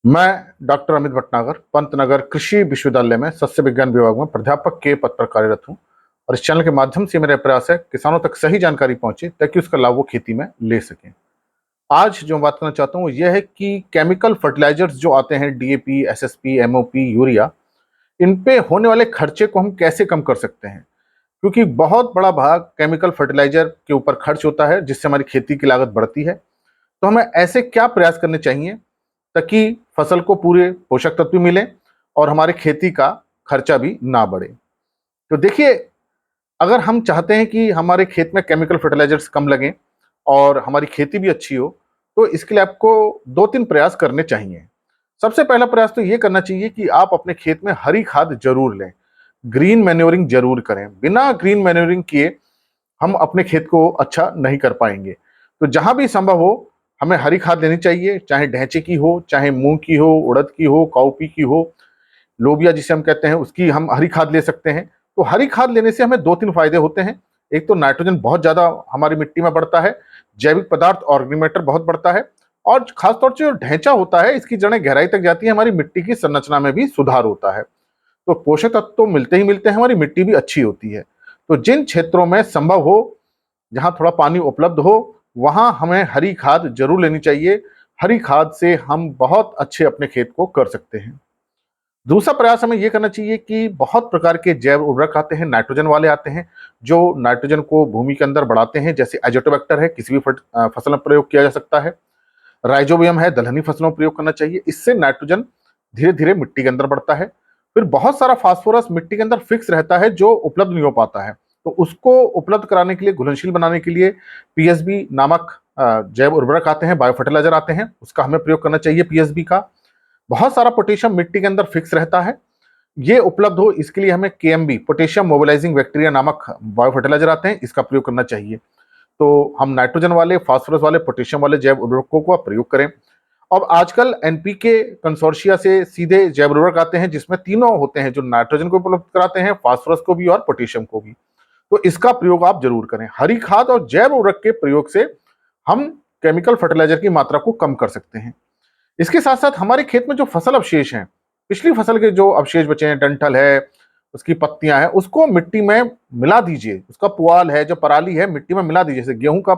मैं डॉक्टर अमित भटनागर पंतनगर कृषि विश्वविद्यालय में सस्य विज्ञान विभाग में प्राध्यापक के पद पर कार्यरत हूं और इस चैनल के माध्यम से मेरा प्रयास है किसानों तक सही जानकारी पहुंचे ताकि उसका लाभ वो खेती में ले सकें। आज जो बात करना चाहता हूं यह है कि केमिकल फर्टिलाइजर्स जो आते हैं डीएपी, एसएसपी, एमओपी, यूरिया, इन पे होने वाले खर्चे को हम कैसे कम कर सकते हैं, क्योंकि बहुत बड़ा भाग केमिकल फर्टिलाइजर के ऊपर खर्च होता है जिससे हमारी खेती की लागत बढ़ती है। तो हमें ऐसे क्या प्रयास करने चाहिए ताकि फसल को पूरे पोषक तत्व मिले और हमारे खेती का खर्चा भी ना बढ़े। तो देखिए, अगर हम चाहते हैं कि हमारे खेत में केमिकल फर्टिलाइजर्स कम लगें और हमारी खेती भी अच्छी हो, तो इसके लिए आपको 2-3 प्रयास करने चाहिए। सबसे पहला प्रयास तो ये करना चाहिए कि आप अपने खेत में हरी खाद जरूर लें, ग्रीन मैन्योरिंग जरूर करें। बिना ग्रीन मैन्योरिंग किए हम अपने खेत को अच्छा नहीं कर पाएंगे। तो जहां भी संभव हो हमें हरी खाद लेनी चाहिए, चाहे ढैंचे की हो, चाहे मूंग की हो, उड़द की हो, काउपी की हो, लोबिया जिसे हम कहते हैं उसकी हम हरी खाद ले सकते हैं। तो हरी खाद लेने से हमें 2-3 फायदे होते हैं। एक तो नाइट्रोजन बहुत ज्यादा हमारी मिट्टी में बढ़ता है, जैविक पदार्थ ऑर्गेनिक मैटर बहुत बढ़ता है, और खासतौर से जो ढैंचा होता है इसकी जड़ें गहराई तक जाती है, हमारी मिट्टी की संरचना में भी सुधार होता है। तो पोषक तत्व तो मिलते ही मिलते हैं, हमारी मिट्टी भी अच्छी होती है। तो जिन क्षेत्रों में संभव हो, जहां थोड़ा पानी उपलब्ध हो, वहां हमें हरी खाद जरूर लेनी चाहिए। हरी खाद से हम बहुत अच्छे अपने खेत को कर सकते हैं। दूसरा प्रयास हमें यह करना चाहिए कि बहुत प्रकार के जैव उर्वरक आते हैं, नाइट्रोजन वाले आते हैं, जो नाइट्रोजन को भूमि के अंदर बढ़ाते हैं। जैसे एजोटोबैक्टर है, किसी भी फसल में प्रयोग किया जा सकता है। राइजोबियम है, दलहनी फसलों में प्रयोग करना चाहिए। इससे नाइट्रोजन धीरे धीरे मिट्टी के अंदर बढ़ता है। फिर बहुत सारा फास्फोरस मिट्टी के अंदर फिक्स रहता है जो उपलब्ध नहीं हो पाता है, तो उसको उपलब्ध कराने के लिए, घुलनशील बनाने के लिए पीएसबी नामक जैव उर्वरक आते हैं, बायो फर्टिलाइजर आते हैं, उसका हमें प्रयोग करना चाहिए पीएसबी का। बहुत सारा पोटेशियम मिट्टी के अंदर फिक्स रहता है, ये उपलब्ध हो इसके लिए हमें केएमबी, पोटेशियम मोबिलाइजिंग बैक्टीरिया नामक बायो फर्टिलाइजर आते हैं, इसका प्रयोग करना चाहिए। तो हम नाइट्रोजन वाले, फास्फोरस वाले, पोटेशियम वाले जैव उर्वरकों का प्रयोग करें। अब आजकल एनपीके कंसोर्शिया से सीधे जैव उर्वरक आते हैं जिसमें तीनों होते हैं, जो नाइट्रोजन को उपलब्ध कराते हैं, फास्फोरस को भी और पोटेशियम को भी। तो इसका प्रयोग आप जरूर करें। हरी खाद और जैव उर्वरक के प्रयोग से हम केमिकल फर्टिलाइजर की मात्रा को कम कर सकते हैं। इसके साथ साथ हमारे खेत में जो फसल अवशेष हैं, पिछली फसल के जो अवशेष बचे हैं, डंठल है, उसकी पत्तियां हैं, उसको मिट्टी में मिला दीजिए। उसका पुआल है, जो पराली है, मिट्टी में मिला दीजिए। जैसे गेहूं का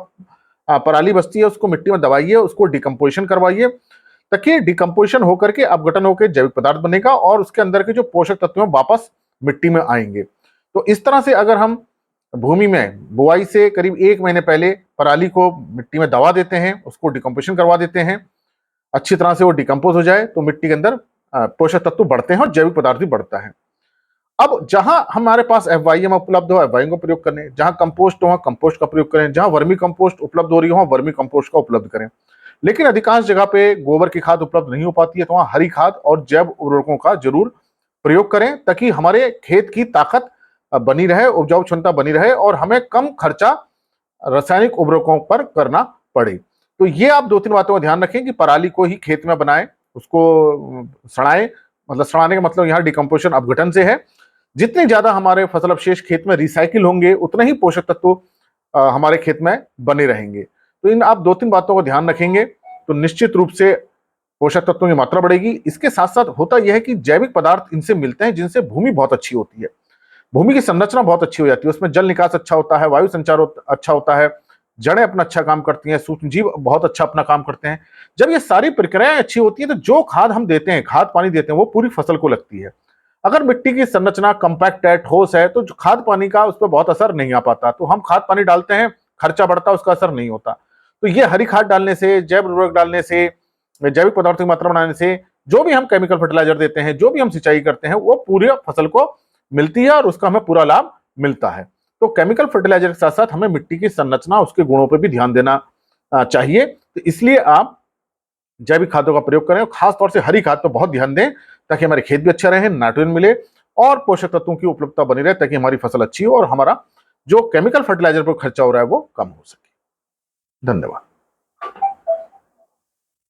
पराली बचती है, उसको मिट्टी में दबाइए, उसको डिकम्पोजिशन करवाइए, ताकि डिकम्पोजिशन होकर के अपघटन होकर जैविक पदार्थ बनेगा और उसके अंदर के जो पोषक तत्व हैं वापस मिट्टी में आएंगे। तो इस तरह से अगर हम भूमि में बुआई से करीब 1 महीने पहले पराली को मिट्टी में दबा देते हैं, उसको डिकम्पोजिशन करवा देते हैं, अच्छी तरह से वो डिकम्पोज हो जाए, तो मिट्टी के अंदर पोषक तत्व बढ़ते हैं और जैविक पदार्थ भी बढ़ता है। अब जहां हमारे पास एफवाईएम उपलब्ध हो, एफवाईएम का प्रयोग करें। जहां कंपोस्ट हो, कंपोस्ट का प्रयोग करें। जहां वर्मी कंपोस्ट उपलब्ध हो रही हो, वर्मी कंपोस्ट का उपलब्ध करें। लेकिन अधिकांश जगह पे गोबर की खाद उपलब्ध नहीं हो पाती है, तो वहां हरी खाद और जैव उर्वरकों का जरूर प्रयोग करें, ताकि हमारे खेत की ताकत बनी रहे, उपजाऊ क्षमता बनी रहे और हमें कम खर्चा रासायनिक उर्वरकों पर करना पड़े। तो ये आप 2-3 बातों का ध्यान रखें कि पराली को ही खेत में बनाएं, उसको सड़ाएं। मतलब सड़ाने का मतलब यहाँ डिकम्पोजिशन, अपघटन से है। जितने ज्यादा हमारे फसल अवशेष खेत में रिसाइकिल होंगे, उतने ही पोषक तत्व हमारे खेत में बने रहेंगे। तो इन आप 2-3 बातों का ध्यान रखेंगे तो निश्चित रूप से पोषक तत्वों की मात्रा बढ़ेगी। इसके साथ साथ होता यह है कि जैविक पदार्थ इनसे मिलते हैं जिनसे भूमि बहुत अच्छी होती है, भूमि की संरचना बहुत अच्छी हो जाती है, उसमें जल निकास अच्छा होता है, वायु संचार अच्छा होता है, जड़ें अपना अच्छा काम करती हैं, सूक्ष्म जीव बहुत अच्छा अपना काम करते हैं। जब ये सारी प्रक्रियाएं अच्छी होती है तो जो खाद हम देते हैं, खाद पानी देते हैं, वो पूरी फसल को लगती है। अगर मिट्टी की संरचना कम्पैक्ट है, ठोस है, तो खाद पानी का उस पर बहुत असर नहीं आ पाता। तो हम खाद पानी डालते हैं, खर्चा बढ़ता है, उसका असर नहीं होता। तो ये हरी खाद डालने से, जैव उर्वरक डालने से, जैविक पदार्थों की मात्रा बढ़ाने से, जो भी हम केमिकल फर्टिलाइजर देते हैं, जो भी हम सिंचाई करते हैं, वो पूरी फसल को मिलती है और उसका हमें पूरा लाभ मिलता है। तो केमिकल फर्टिलाइजर के साथ साथ हमें मिट्टी की संरचना, उसके गुणों पर भी ध्यान देना चाहिए। तो इसलिए आप जैविक खादों का प्रयोग करें और खासतौर से हरी खाद पर बहुत ध्यान दें, ताकि हमारे खेत भी अच्छा रहे, नाइट्रोजन मिले और पोषक तत्वों की उपलब्धता बनी रहे, ताकि हमारी फसल अच्छी हो और हमारा जो केमिकल फर्टिलाइजर पर खर्चा हो रहा है वो कम हो सके। धन्यवाद।